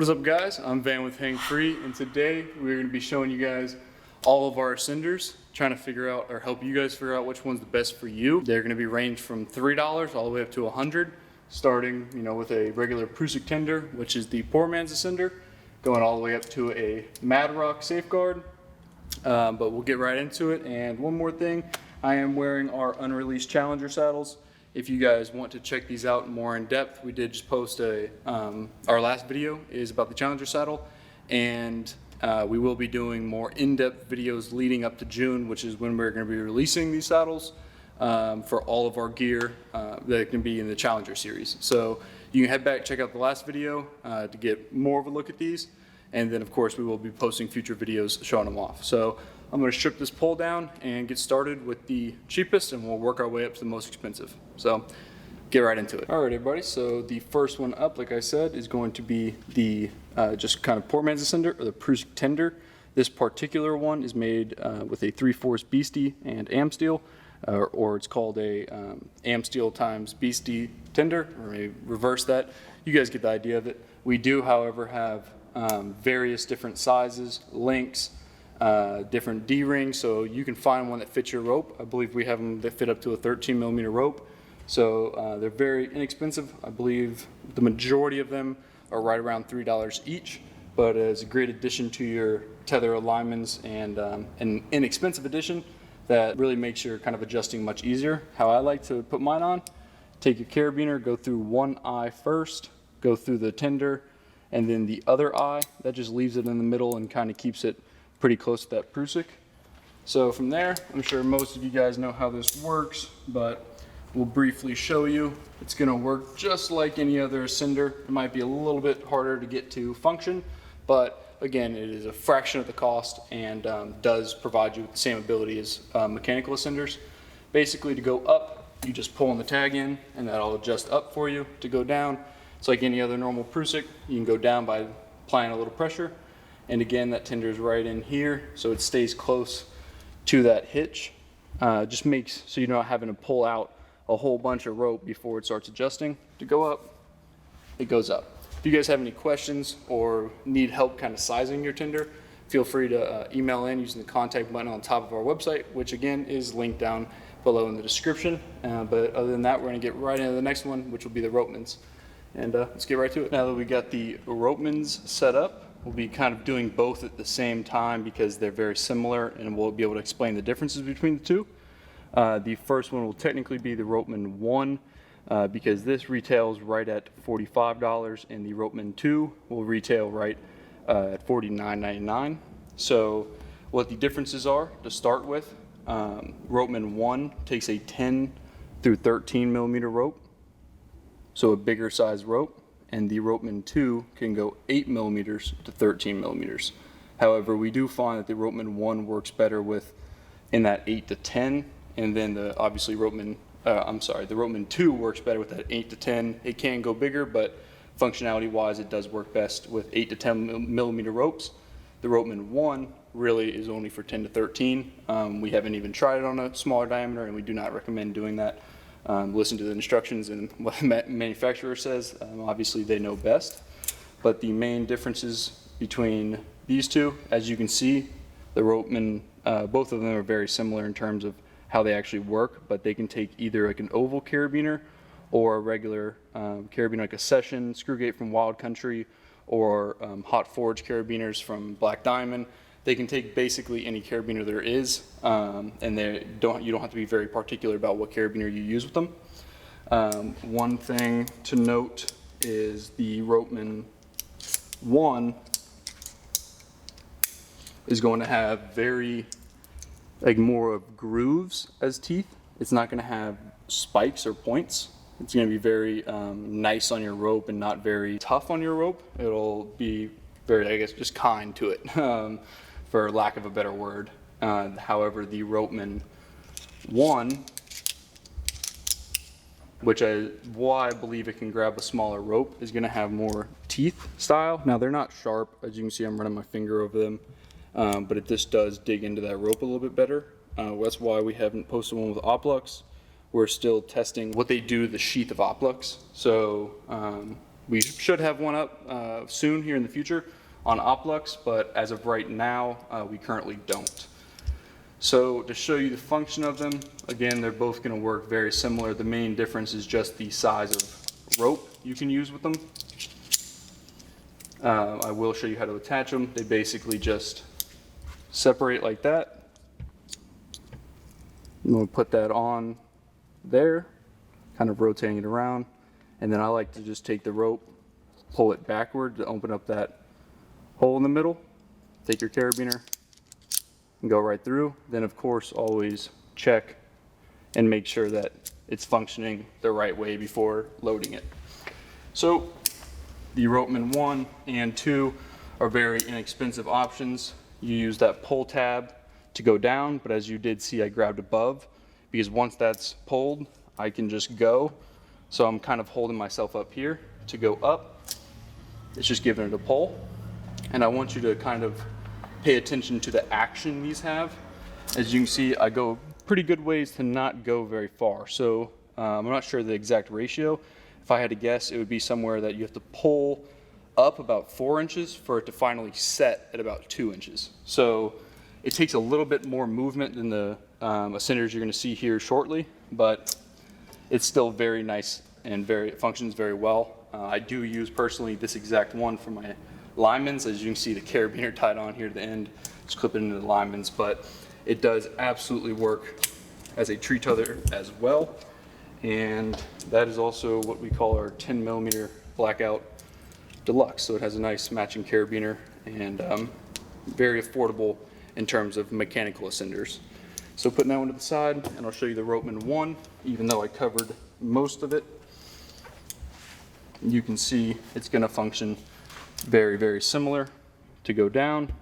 What is up, guys? I'm Van with Hang Free, and today we're going to be showing you guys all of our cinders, trying to figure out or help you guys figure out which one's the best for you. They're going to be ranged from $3 all the way up to $100, starting with a regular Prusik tinder, which is the poor man's cinder, going all the way up to a Mad Rock Safeguard. But we'll get right into it. And one more thing, I am wearing our unreleased Challenger saddles. If you guys want to check these out more in depth, we did just post our last video is about the Challenger saddle, and we will be doing more in-depth videos leading up to June, which is when we're going to be releasing these saddles for all of our gear that can be in the Challenger series. So you can head back, check out the last video to get more of a look at these, and then of course we will be posting future videos showing them off. So I'm going to strip this pole down and get started with the cheapest, and we'll work our way up to the most expensive. So get right into it. All right, everybody, so the first one up, like I said, is going to be the just kind of poor man's cinder, or the Prusik tender. This particular one is made with a 3/4 Beastie and AM steel, or it's called a AM steel times Beastie tender, or maybe reverse that. You guys get the idea of it. We do, however, have various different sizes, lengths, different D-rings, so you can find one that fits your rope. I believe we have them that fit up to a 13mm rope. So they're very inexpensive. I believe the majority of them are right around $3 each, but it's a great addition to your tether alignments, and an inexpensive addition that really makes your kind of adjusting much easier. How I like to put mine on: take your carabiner, go through one eye first, go through the tender, and then the other eye, that just leaves it in the middle and kind of keeps it pretty close to that Prusik. So from there, I'm sure most of you guys know how this works, but we'll briefly show you. It's going to work just like any other cinder. It might be a little bit harder to get to function, but again, it is a fraction of the cost and does provide you with the same ability as mechanical cinders. Basically, to go up, you just pull on the tag in, and that'll adjust up for you. To go down, it's like any other normal Prusik. You can go down by applying a little pressure. And again, that tender is right in here, so it stays close to that hitch. Just makes so you're not having to pull out a whole bunch of rope before it starts adjusting. To go up, it goes up. If you guys have any questions or need help kind of sizing your tender, feel free to email in using the contact button on top of our website, which again is linked down below in the description. But other than that, we're going to get right into the next one, which will be the Ropemans. And let's get right to it. Now that we got the Ropemans set up, we'll be kind of doing both at the same time because they're very similar, and we'll be able to explain the differences between the two. The first one will technically be the Ropeman 1 because this retails right at $45, and the Ropeman 2 will retail right at $49.99. So what the differences are to start with, Ropeman 1 takes a 10 through 13mm rope, so a bigger size rope. And the Ropeman 2 can go 8mm to 13mm. However, we do find that the Ropeman 1 works better with in that 8 to 10, and then the Ropeman 2 works better with that 8 to 10. It can go bigger, but functionality-wise, it does work best with 8 to 10mm ropes. The Ropeman 1 really is only for 10 to 13. We haven't even tried it on a smaller diameter, and we do not recommend doing that. Listen to the instructions and what the manufacturer says. Obviously they know best, but the main differences between these two, as you can see, the Ropeman, both of them are very similar in terms of how they actually work, but they can take either like an oval carabiner or a regular carabiner, like a Session screw gate from Wild Country, or hot forge carabiners from Black Diamond. They can take basically any carabiner there is, and you don't have to be very particular about what carabiner you use with them. One thing to note is the Ropeman 1 is going to have very, more of grooves as teeth. It's not going to have spikes or points. It's going to be very nice on your rope and not very tough on your rope. It'll be very, just kind to it. For lack of a better word. However, the Ropeman 1, why I believe it can grab a smaller rope, is going to have more teeth style. Now they're not sharp, as you can see I'm running my finger over them, but this does dig into that rope a little bit better. That's why we haven't posted one with Oplux. We're still testing what they do to the sheath of Oplux. So We should have one up soon here in the future on Oplux, but as of right now, we currently don't. So to show you the function of them, again, they're both going to work very similar. The main difference is just the size of rope you can use with them. I will show you how to attach them. They basically just separate like that. I'm going to put that on there, kind of rotating it around. And then I like to just take the rope, pull it backward to open up that hole in the middle. Take your carabiner and go right through. Then of course always check and make sure that it's functioning the right way before loading it. So the Ropeman 1 and 2 are very inexpensive options. You use that pull tab to go down, but as you did see, I grabbed above because once that's pulled, I can just go. So I'm kind of holding myself up here to go up. It's just giving it a pull. And I want you to kind of pay attention to the action these have. As you can see, I go pretty good ways to not go very far. So I'm not sure the exact ratio. If I had to guess, it would be somewhere that you have to pull up about 4 inches for it to finally set at about 2 inches. So it takes a little bit more movement than the ascenders you're going to see here shortly, but it's still very nice and it functions very well. I do use personally this exact one for my linemen's. As you can see, the carabiner tied on here at the end, just clip it into the linemen's, but it does absolutely work as a tree tether as well. And that is also what we call our 10mm blackout deluxe. So it has a nice matching carabiner and very affordable in terms of mechanical ascenders. So putting that one to the side, and I'll show you the Ropeman 1, even though I covered most of it. You can see it's going to function very, very similar. To go down,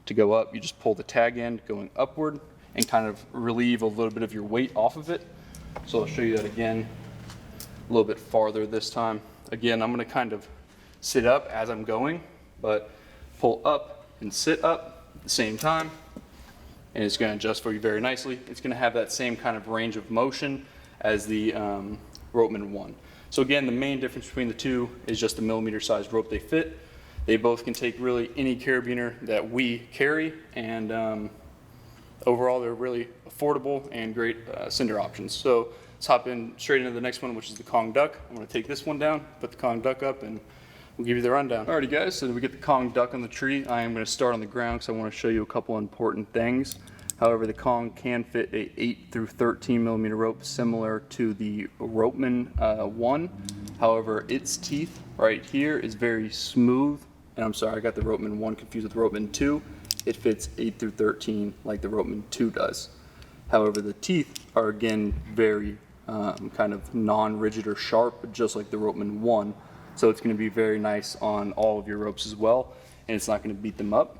to go up, you just pull the tag end going upward and kind of relieve a little bit of your weight off of it. So I'll show you that again a little bit farther this time. Again, I'm going to kind of sit up as I'm going, but pull up and sit up at the same time, and it's going to adjust for you very nicely. It's going to have that same kind of range of motion as the Ropeman 1. So again, the main difference between the two is just the millimeter sized rope they fit. They both can take really any carabiner that we carry, and overall they're really affordable and great cinder options. So let's hop in straight into the next one, which is the Kong Duck. I'm going to take this one down, put the Kong Duck up, and we'll give you the rundown. Alrighty guys, so we get the Kong Duck on the tree. I am going to start on the ground because I want to show you a couple important things. However, the Kong can fit a 8 through 13mm rope similar to the Ropeman 1. However, its teeth right here is very smooth. And I'm sorry, I got the Ropeman 1 confused with the Ropeman 2. It fits 8 through 13 like the Ropeman 2 does. However, the teeth are again very kind of non-rigid or sharp, just like the Ropeman 1. So it's going to be very nice on all of your ropes as well, and it's not going to beat them up.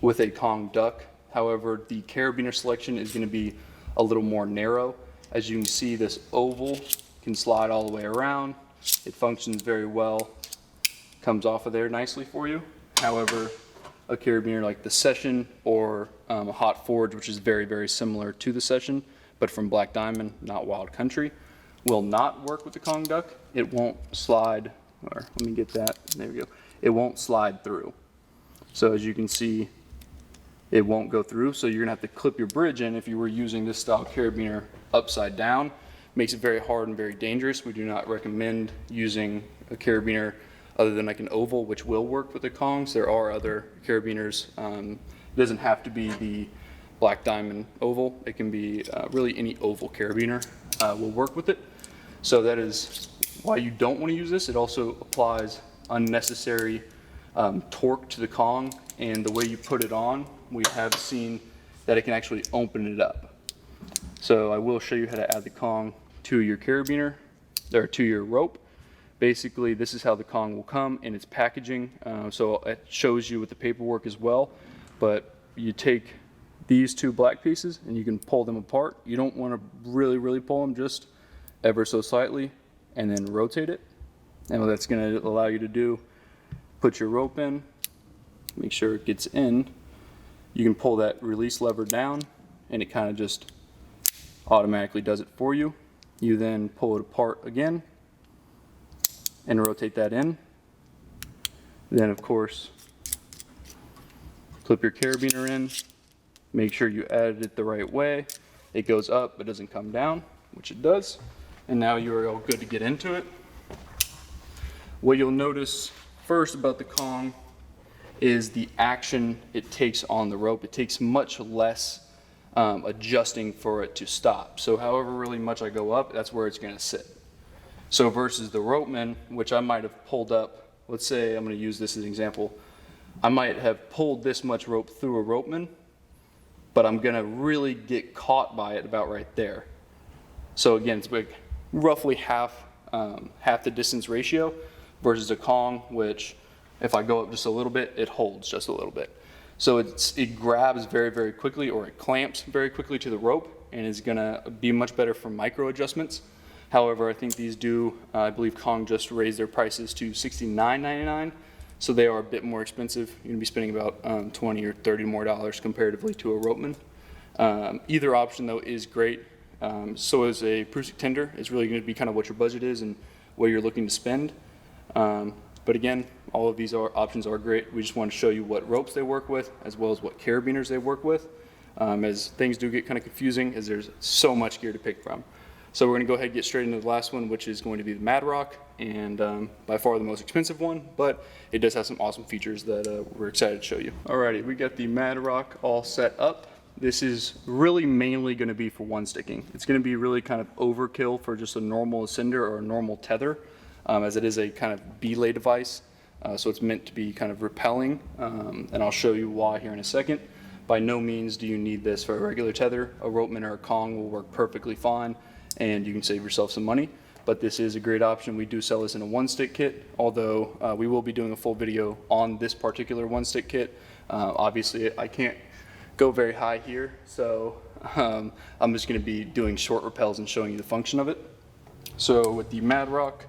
With a Kong Duck, however, the carabiner selection is going to be a little more narrow. As you can see, this oval can slide all the way around. It functions very well, comes off of there nicely for you. However, a carabiner like the Session or a Hot Forge, which is very, very similar to the Session, but from Black Diamond, not Wild Country, will not work with the Kong Duck. It won't slide, or let me get that, there we go. It won't slide through. So as you can see, it won't go through, so you're gonna have to clip your bridge in if you were using this style carabiner upside down. Makes it very hard and very dangerous. We do not recommend using a carabiner other than like an oval, which will work with the Kongs. There are other carabiners. It doesn't have to be the Black Diamond oval. It can be really any oval carabiner will work with it. So that is why you don't want to use this. It also applies unnecessary torque to the Kong, and the way you put it on, we have seen that it can actually open it up. So I will show you how to add the Kong to your carabiner, or to your rope. Basically, this is how the Kong will come in its packaging. So it shows you with the paperwork as well. But you take these two black pieces and you can pull them apart. You don't want to really pull them, just ever so slightly, and then rotate it. And what that's going to allow you to do, put your rope in, make sure it gets in. You can pull that release lever down and it kind of just automatically does it for you. You then pull it apart again and rotate that in. Then of course, clip your carabiner in, make sure you added it the right way. It goes up, but doesn't come down, which it does. And now you are all good to get into it. What you'll notice first about the Kong is the action it takes on the rope. It takes much less adjusting for it to stop. So however really much I go up, that's where it's gonna sit. So versus the ropeman, which I might have pulled up, let's say I'm gonna use this as an example. I might have pulled this much rope through a ropeman, but I'm gonna really get caught by it about right there. So again, it's like roughly half the distance ratio versus a Kong, which if I go up just a little bit, it holds just a little bit. So it grabs very, very quickly, or it clamps very quickly to the rope, and is gonna be much better for micro adjustments. However, I think these do, I believe Kong just raised their prices to $69.99, so they are a bit more expensive. You're gonna be spending about $20 or $30 more comparatively to a ropeman. Either option though is great. So is a Prusik tender. It's really gonna be kind of what your budget is and what you're looking to spend. But again, all of these options are great. We just want to show you what ropes they work with, as well as what carabiners they work with, as things do get kind of confusing, as there's so much gear to pick from. So we're going to go ahead and get straight into the last one, which is going to be the Mad Rock, and by far the most expensive one, but it does have some awesome features that we're excited to show you. Alrighty, we got the Mad Rock all set up. This is really mainly going to be for one sticking. It's going to be really kind of overkill for just a normal ascender or a normal tether, as it is a kind of belay device. So it's meant to be kind of repelling, and I'll show you why here in a second. By no means do you need this for a regular tether. A ropeman or a Kong will work perfectly fine, and you can save yourself some money. But this is a great option. We do sell this in a one-stick kit, although we will be doing a full video on this particular one-stick kit. Obviously, I can't go very high here, so I'm just going to be doing short rappels and showing you the function of it. So with the Mad Rock,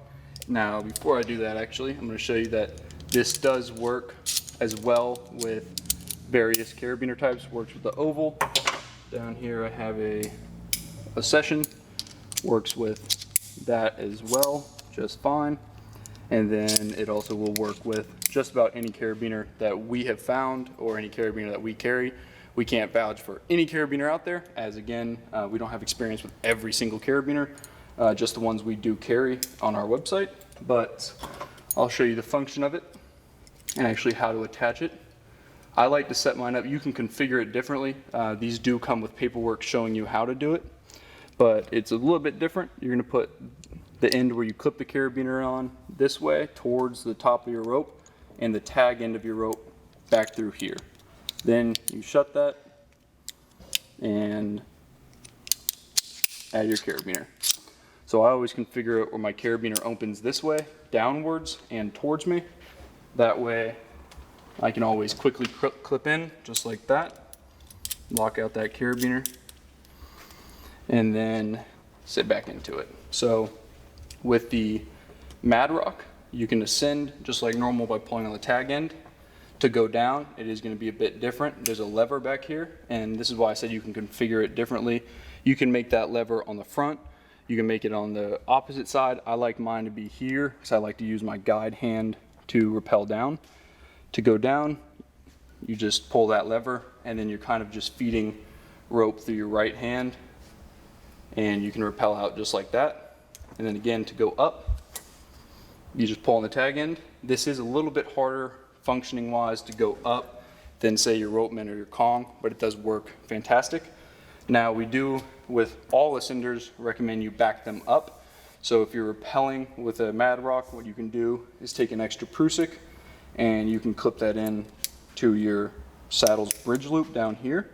now, before I do that, actually, I'm going to show you that this does work as well with various carabiner types. Works with the oval. Down here I have a session. Works with that as well, just fine. And then it also will work with just about any carabiner that we have found, or any carabiner that we carry. We can't vouch for any carabiner out there, as again, we don't have experience with every single carabiner. Just the ones we do carry on our website, but I'll show you the function of it and actually how to attach it. I like to set mine up. You can configure it differently. These do come with paperwork showing you how to do it, but it's a little bit different. You're going to put the end where you clip the carabiner on this way towards the top of your rope, and the tag end of your rope back through here. Then you shut that and add your carabiner. So I always configure it where my carabiner opens this way, downwards and towards me. That way I can always quickly clip in just like that, lock out that carabiner, and then sit back into it. So with the Mad Rock, you can ascend just like normal by pulling on the tag end. To go down, it is going to be a bit different. There's a lever back here, and this is why I said you can configure it differently. You can make that lever on the front. You can make it on the opposite side. I like mine to be here because I like to use my guide hand to rappel down. To go down, you just pull that lever, and then you're kind of just feeding rope through your right hand, and you can rappel out just like that. And then again, to go up, you just pull on the tag end. This is a little bit harder functioning wise to go up than say your ropeman or your Kong, but it does work fantastic. Now we do, with all ascenders, recommend you back them up. So if you're rappelling with a Mad Rock, what you can do is take an extra Prusik, and you can clip that in to your saddle's bridge loop down here.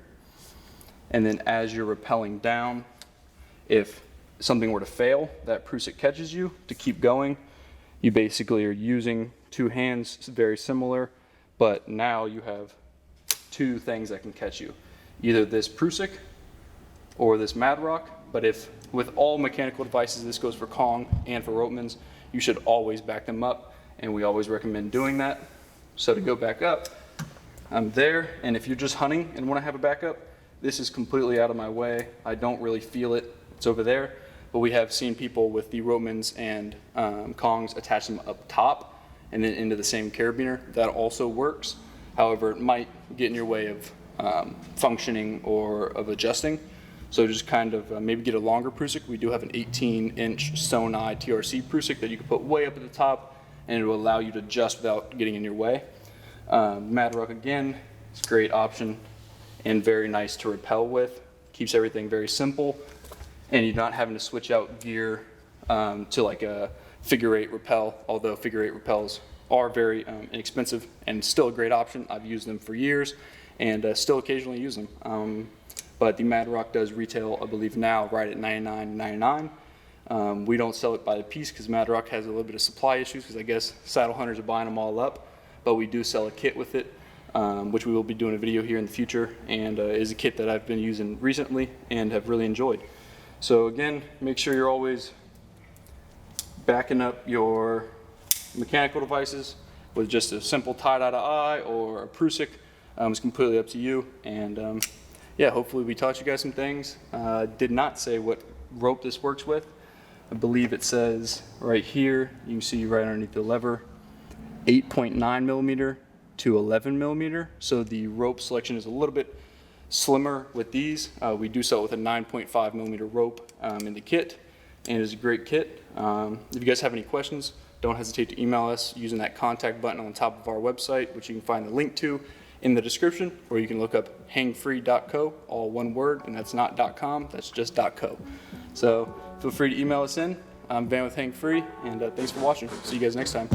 And then as you're rappelling down, if something were to fail, that Prusik catches you. To keep going, you basically are using two hands, very similar, but now you have two things that can catch you. Either this Prusik or this Mad Rock, but if with all mechanical devices, this goes for Kong and for ropemen's, you should always back them up, and we always recommend doing that. So to go back up, I'm there, and if you're just hunting and want to have a backup, this is completely out of my way. I don't really feel it, it's over there, but we have seen people with the ropemen's and Kongs attach them up top, and then into the same carabiner. That also works. However, it might get in your way of functioning or of adjusting. So just kind of maybe get a longer Prusik. We do have an 18-inch Sonai TRC Prusik that you can put way up at the top, and it will allow you to adjust without getting in your way. Madrock, again, it's a great option and very nice to rappel with. Keeps everything very simple, and you're not having to switch out gear to like a figure 8 rappel, although figure 8 rappels are very inexpensive and still a great option. I've used them for years and still occasionally use them. But the Madrock does retail, I believe now, right at $99.99. We don't sell it by the piece because Madrock has a little bit of supply issues because I guess saddle hunters are buying them all up. But we do sell a kit with it, which we will be doing a video here in the future, and is a kit that I've been using recently and have really enjoyed. So again, make sure you're always backing up your mechanical devices with just a simple tie-dye to eye or a Prusik. It's completely up to you. And yeah, hopefully we taught you guys some things. Did not say what rope this works with. I believe it says right here, you can see right underneath the lever, 8.9 millimeter to 11 millimeter. So the rope selection is a little bit slimmer with these. We do sell it with a 9.5 millimeter rope in the kit, and it's a great kit. If you guys have any questions, don't hesitate to email us using that contact button on the top of our website, which you can find the link to in the description, or you can look up hangfree.co, all one word, and that's not .com, that's just .co. So feel free to email us in. I'm Van with Hang Free, and thanks for watching. See you guys next time.